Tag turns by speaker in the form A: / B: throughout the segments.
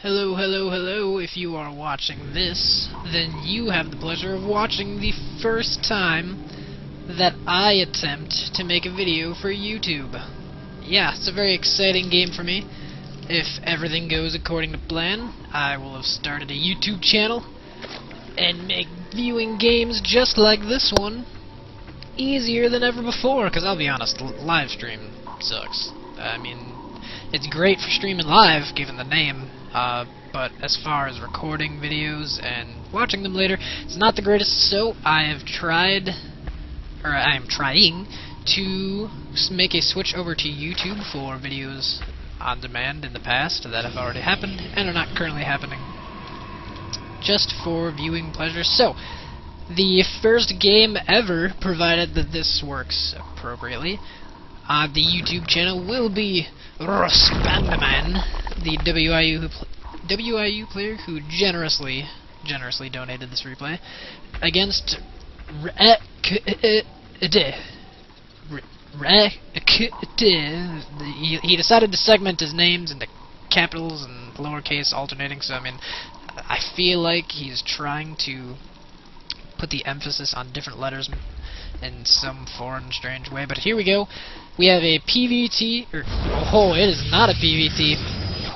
A: Hello, hello, hello. If you are watching this, then you have the pleasure of watching the first time that I attempt to make a video for YouTube. Yeah, it's a very exciting game for me. If everything goes according to plan, I will have started a YouTube channel and make viewing games just like this one easier than ever before, because I'll be honest, live stream sucks. I mean, it's great for streaming live, given the name, but as far as recording videos and watching them later, it's not the greatest, so I am trying to make a switch over to YouTube for videos on demand in the past that have already happened and are not currently happening, just for viewing pleasure. So, the first game ever, provided that this works appropriately, on the YouTube channel will be Ruspandaman, the WIU player who generously donated this replay, against he decided to segment his names into capitals and lowercase alternating, so I mean, I feel like he's trying to put the emphasis on different letters in some foreign, strange way. But here we go. We have a PVT, it is not a PVT.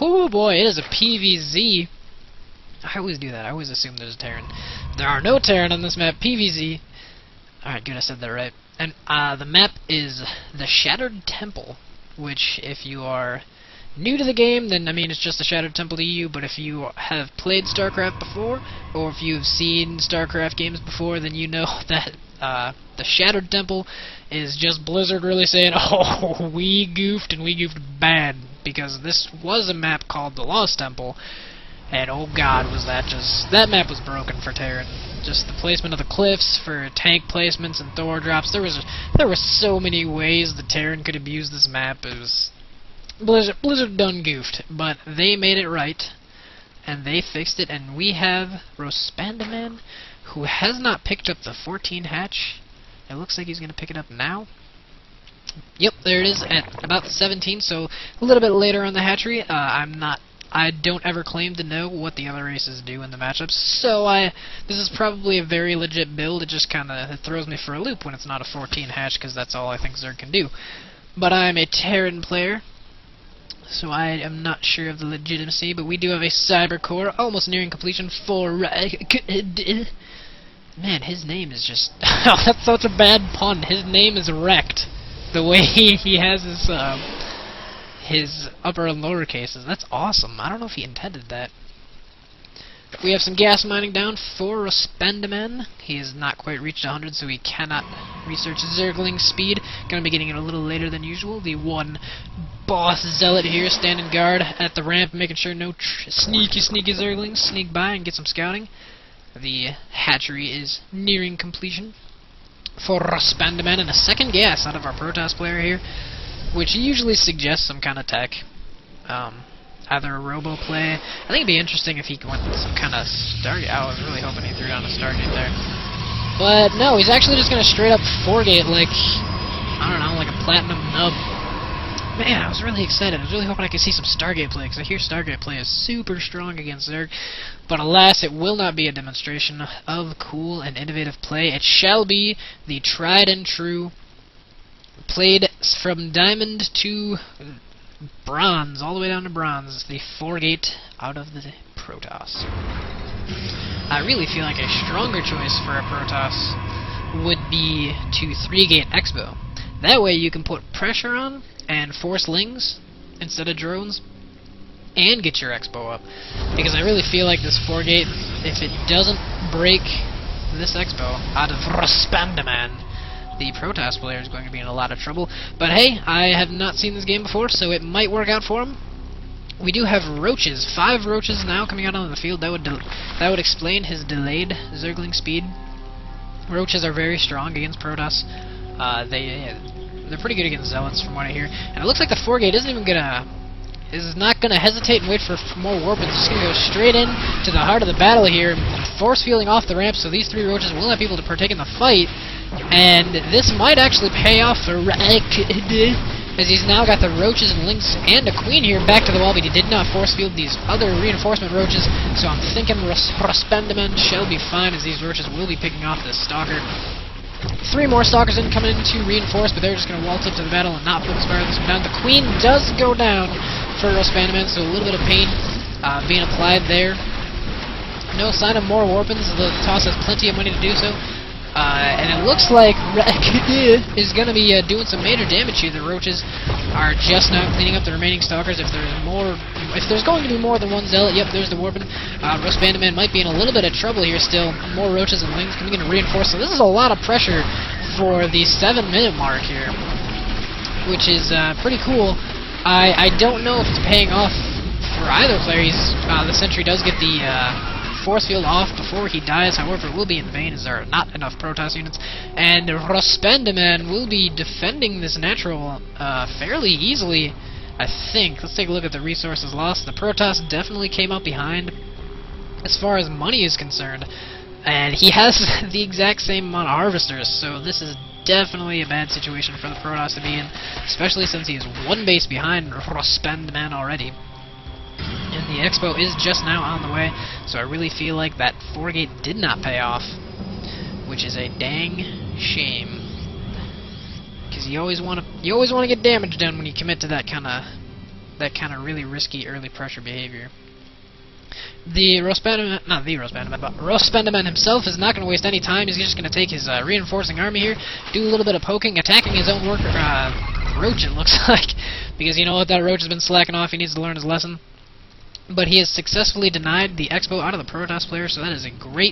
A: Oh boy, it is a PVZ. I always do that. I always assume there's a Terran. There are no Terran on this map. PVZ. Alright, good, I said that right. And the map is the Shattered Temple, which, if you are new to the game, then, I mean, it's just the Shattered Temple to you, but if you have played StarCraft before, or if you've seen StarCraft games before, then you know that the Shattered Temple is just Blizzard really saying, oh, we goofed, and we goofed bad, because this was a map called the Lost Temple, and oh god, was that map was broken for Terran. Just the placement of the cliffs for tank placements and Thor drops. There were so many ways the Terran could abuse this map. It was Blizzard done goofed, but they made it right, and they fixed it, and we have Ruspandaman, who has not picked up the 14 hatch. It looks like he's going to pick it up now. Yep, there it is at about 17, so a little bit later on the hatchery. I don't ever claim to know what the other races do in the matchups, so this is probably a very legit build. It just kind of throws me for a loop when it's not a 14 hatch, because that's all I think Zerg can do. But I'm a Terran player, so I am not sure of the legitimacy, but we do have a Cyber Core, almost nearing completion for... Man, his name is just... oh, that's such a bad pun. His name is wrecked. The way he has his upper and lower cases. That's awesome. I don't know if he intended that. We have some gas mining down for Ruspandaman. He has not quite reached 100, so he cannot research Zergling speed. Gonna be getting it a little later than usual. The one boss zealot here standing guard at the ramp, making sure no sneaky Zerglings sneak by and get some scouting. The hatchery is nearing completion for Ruspandaman, and a second gas out of our Protoss player here, which usually suggests some kind of tech. Either a robo play. I think it'd be interesting if he went with some kind of Stargate. I was really hoping he threw down a Stargate there. But no, he's actually just gonna straight up 4-gate like, I don't know, like a platinum nub. Man, I was really excited. I was really hoping I could see some Stargate play, because I hear Stargate play is super strong against Zerg. But alas, it will not be a demonstration of cool and innovative play. It shall be the tried and true, played from Diamond to Bronze, all the way down to Bronze, the 4-gate out of the Protoss. I really feel like a stronger choice for a Protoss would be to 3-gate Expo. That way you can put pressure on and force lings instead of drones, and get your Expo up. Because I really feel like this 4-gate, if it doesn't break this Expo out of Ruspandaman, the Protoss player is going to be in a lot of trouble. But hey, I have not seen this game before, so it might work out for him. We do have roaches, 5 roaches now coming out on the field. That would explain his delayed Zergling speed. Roaches are very strong against Protoss. They're pretty good against Zealots, from what I hear. And it looks like the 4-gate is not gonna hesitate and wait for more warp. It's just gonna go straight in to the heart of the battle here, force fielding off the ramp, so these 3 roaches will not be able to partake in the fight. And this might actually pay off for as he's now got the roaches and lynx and a queen here back to the wall, but he did not force field these other reinforcement roaches, so I'm thinking Rospendaman shall be fine, as these roaches will be picking off this stalker. 3 more stalkers in coming in to reinforce, but they're just going to waltz up to the battle and not focus fire this one down. The queen does go down for Rospendaman, so a little bit of pain being applied there. No sign of more warpins. The toss has plenty of money to do so. And it looks like is going to be doing some major damage here. The roaches are just now cleaning up the remaining stalkers. If there's going to be more than one zealot, yep, there's the warpin. Rospendaman might be in a little bit of trouble here still. More roaches and lings coming in to reinforce. So this is a lot of pressure for the 7-minute mark here, which is pretty cool. I don't know if it's paying off for either player. The sentry does get the force field off before he dies, however it will be in vain as there are not enough Protoss units, and Rospendaman will be defending this natural fairly easily, I think. Let's take a look at the resources lost. The Protoss definitely came up behind as far as money is concerned, and he has the exact same amount of harvesters, so this is definitely a bad situation for the Protoss to be in, especially since he is 1 base behind Rospendaman already. And the Expo is just now on the way, so I really feel like that 4-gate did not pay off, which is a dang shame. Because you always want to get damage done when you commit to that kind of really risky early pressure behavior. The Rospendaman himself is not going to waste any time. He's just going to take his reinforcing army here, do a little bit of poking, attacking his own worker, Roach, it looks like, because you know what, that Roach has been slacking off. He needs to learn his lesson. But he has successfully denied the Expo out of the Protoss player, so that is a great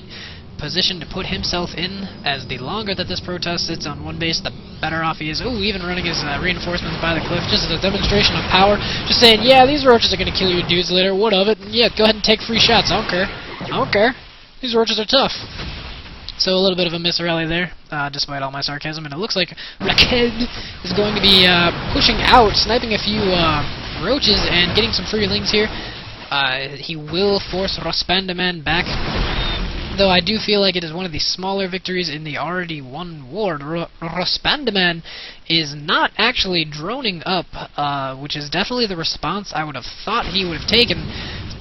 A: position to put himself in, as the longer that this Protoss sits on 1 base, the better off he is. Ooh, even running his reinforcements by the cliff, just as a demonstration of power. Just saying, yeah, these roaches are going to kill your dudes later, what of it? Yeah, go ahead and take free shots, I don't care. I don't care. These roaches are tough. So a little bit of a misrally there, despite all my sarcasm, and it looks like Raked is going to be pushing out, sniping a few roaches and getting some free lings here. He will force Rospendaman back, though I do feel like it is one of the smaller victories in the already won war. Rospendaman is not actually droning up, which is definitely the response I would have thought he would have taken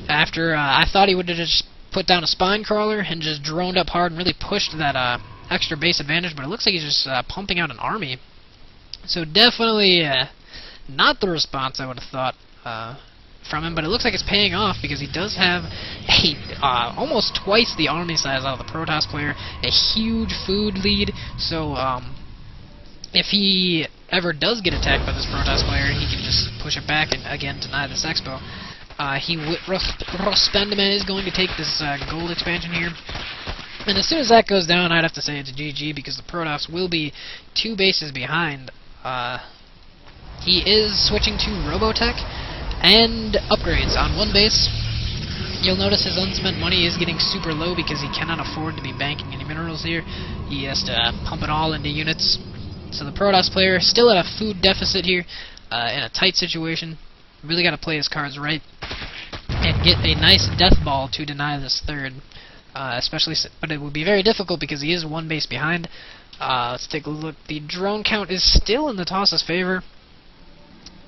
A: after I thought he would have just put down a spine crawler and just droned up hard and really pushed that extra base advantage, but it looks like he's just pumping out an army. So definitely not the response I would have thought from him, but it looks like it's paying off because he does have almost twice the army size out of the Protoss player, a huge food lead, so if he ever does get attacked by this Protoss player, he can just push it back and again deny this Expo. Rospendaman is going to take this gold expansion here, and as soon as that goes down, I'd have to say it's GG because the Protoss will be 2 bases behind. He is switching to Robotech and upgrades on 1 base. You'll notice his unspent money is getting super low because he cannot afford to be banking any minerals here. He has to pump it all into units. So the Protoss player is still at a food deficit here, in a tight situation. Really got to play his cards right and get a nice death ball to deny this third. But it would be very difficult because he is 1 base behind. Let's take a look. The drone count is still in the Toss's favor.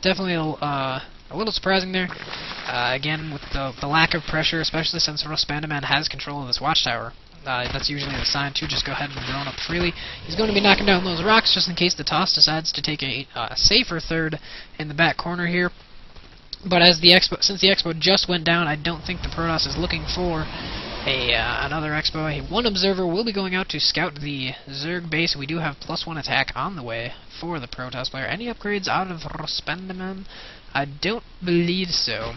A: Definitely a little surprising there. Again, with the lack of pressure, especially since Rospendaman has control of this watchtower. That's usually the sign to just go ahead and drone up freely. He's going to be knocking down those rocks just in case the Toss decides to take a safer third in the back corner here. But as since the Expo just went down, I don't think the Protoss is looking for another Expo. One observer will be going out to scout the Zerg base. We do have +1 attack on the way for the Protoss player. Any upgrades out of Rospendaman? I don't believe so.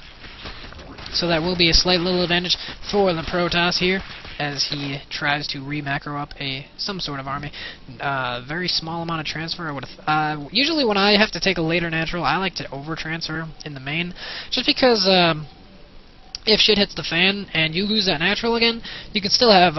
A: So that will be a slight little advantage for the Protoss here, as he tries to re-macro up some sort of army. Very small amount of transfer. Usually when I have to take a later natural, I like to over-transfer in the main, just because if shit hits the fan and you lose that natural again, you can still have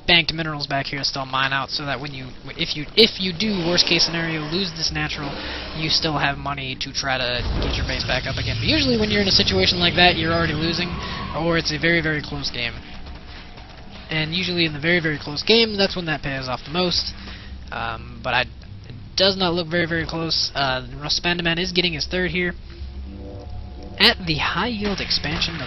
A: banked minerals back here to still mine out, so that if you do, worst case scenario, lose this natural, you still have money to try to get your base back up again. But usually when you're in a situation like that, you're already losing, or it's a very, very close game. And usually in the very, very close game, that's when that pays off the most. But I does not look very, very close. Ruspandaman is getting his third here. At the high yield expansion,